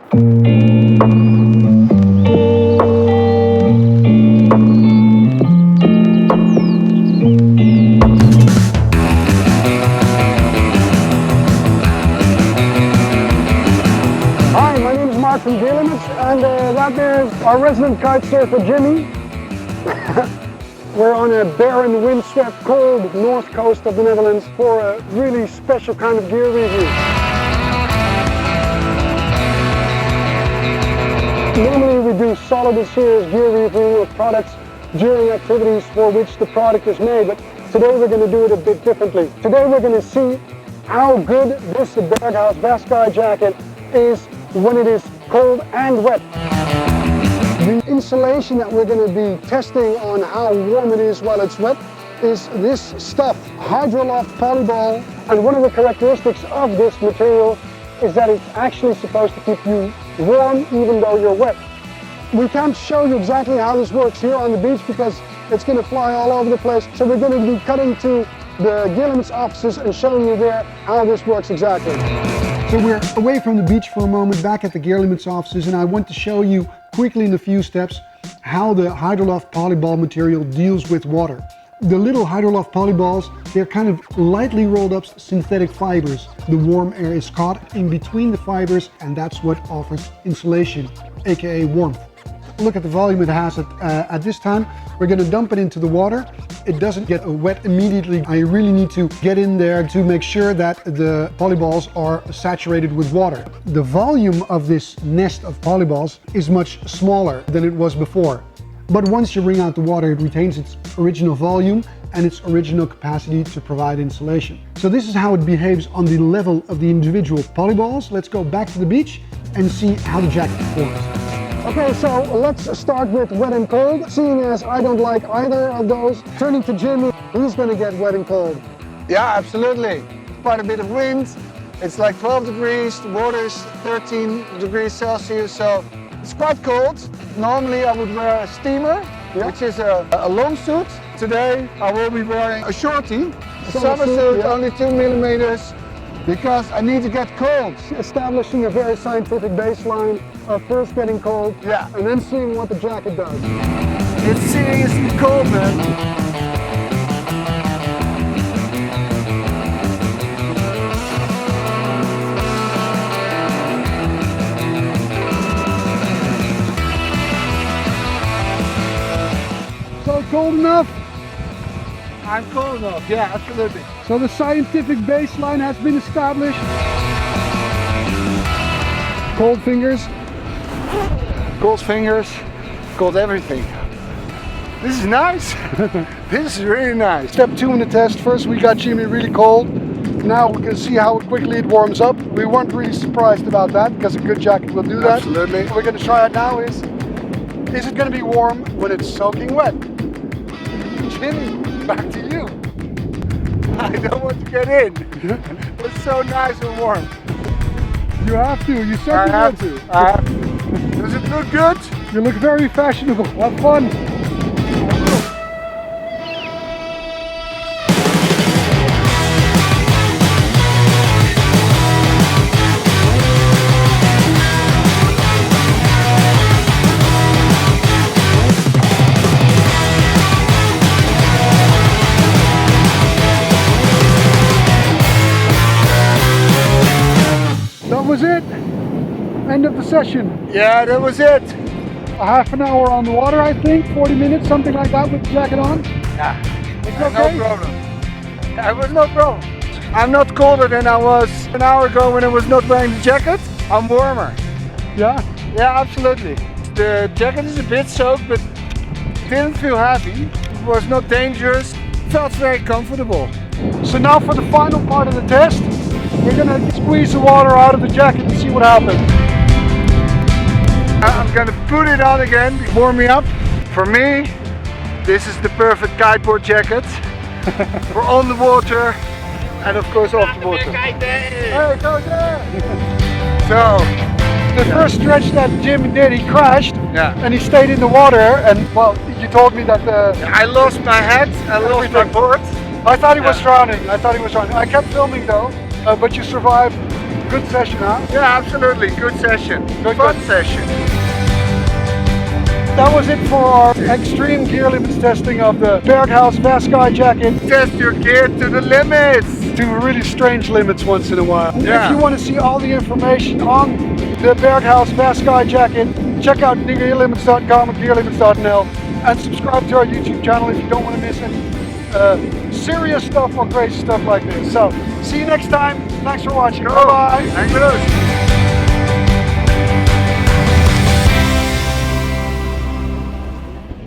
From Gearlimits, and that there's our resident kite surfer Jimmy. We're on a barren, windswept, cold north coast of the Netherlands for a really special kind of gear review. Normally we do solid and serious gear review of products during activities for which the product is made, but today we're going to do it a bit differently. Today we're going to see how good this Berghaus Vaskye jacket is when it is cold and wet. The insulation that we're going to be testing on how warm it is while it's wet is this stuff, Hydroloft Polyball. And one of the characteristics of this material is that it's actually supposed to keep you warm even though you're wet. We can't show you exactly how this works here on the beach because it's going to fly all over the place. So we're going to be cutting to the Gearlimits offices and showing you there how this works exactly. So we're away from the beach for a moment, back at the Gearlimits offices, and I want to show you quickly in a few steps how the Hydroloft Polyball material deals with water. The little Hydroloft Polyballs, they're kind of lightly rolled up synthetic fibers. The warm air is caught in between the fibers, and that's what offers insulation, aka warmth. Look at the volume it has at this time. We're going to dump it into the water. It doesn't get wet immediately. I really need to get in there to make sure that the polyballs are saturated with water. The volume of this nest of polyballs is much smaller than it was before. But once you wring out the water, it retains its original volume and its original capacity to provide insulation. So this is how it behaves on the level of the individual polyballs. Let's go back to the beach and see how the jacket performs. Okay, so let's start with wet and cold. Seeing as I don't like either of those, turning to Jimmy, he's going to get wet and cold. Yeah, absolutely. Quite a bit of wind. It's like 12 degrees, the water is 13 degrees Celsius, so it's quite cold. Normally I would wear a steamer, which is a long suit. Today I will be wearing a shorty, a summer suit, only 2 millimeters, because I need to get cold. Establishing a very scientific baseline of first getting cold, and then seeing what the jacket does. It's seriously cold, man. So cold enough? I'm cold enough, yeah, absolutely. So the scientific baseline has been established. Cold fingers. Cold fingers, cold everything. This is nice. This is really nice. Step 2 in the test. First we got Jimmy really cold. Now we can see how quickly it warms up. We weren't really surprised about that because a good jacket will do that. Absolutely. What we're going to try it now is it going to be warm when it's soaking wet? Jimmy, back to you. I don't want to get in. It's so nice and warm. You have to. You said you want to. I have to. Does it look good? You look very fashionable. Have fun. That was it. End of the session. Yeah, that was it. A half an hour on the water, I think, 40 minutes, something like that with the jacket on. Yeah, it's okay? No problem. It was no problem. I'm not colder than I was an hour ago when I was not wearing the jacket. I'm warmer. Yeah? Yeah, absolutely. The jacket is a bit soaked, but didn't feel heavy. It was not dangerous. Felt very comfortable. So now for the final part of the test, we're gonna squeeze the water out of the jacket and see what happens. I'm gonna put it on again, warm me up. For me, this is the perfect kiteboard jacket. For on the water and of course off the water. Hey, go there! So, the first stretch that Jim did, he crashed and he stayed in the water, and well, you told me that I lost my hat, I lost my board. I thought he was drowning. I kept filming though, but you survived. Good session, huh? Yeah, absolutely. Good session. Fun session. That was it for our extreme gear limits testing of the Berghaus Vaskye jacket. Test your gear to the limits. Do really strange limits once in a while. Yeah. If you want to see all the information on the Berghaus Vaskye jacket, check out gearlimits.com or gearlimits.nl and subscribe to our YouTube channel if you don't want to miss any serious stuff or crazy stuff like this. So, see you next time. Thanks for watching. Go. Bye-bye. Hang loose.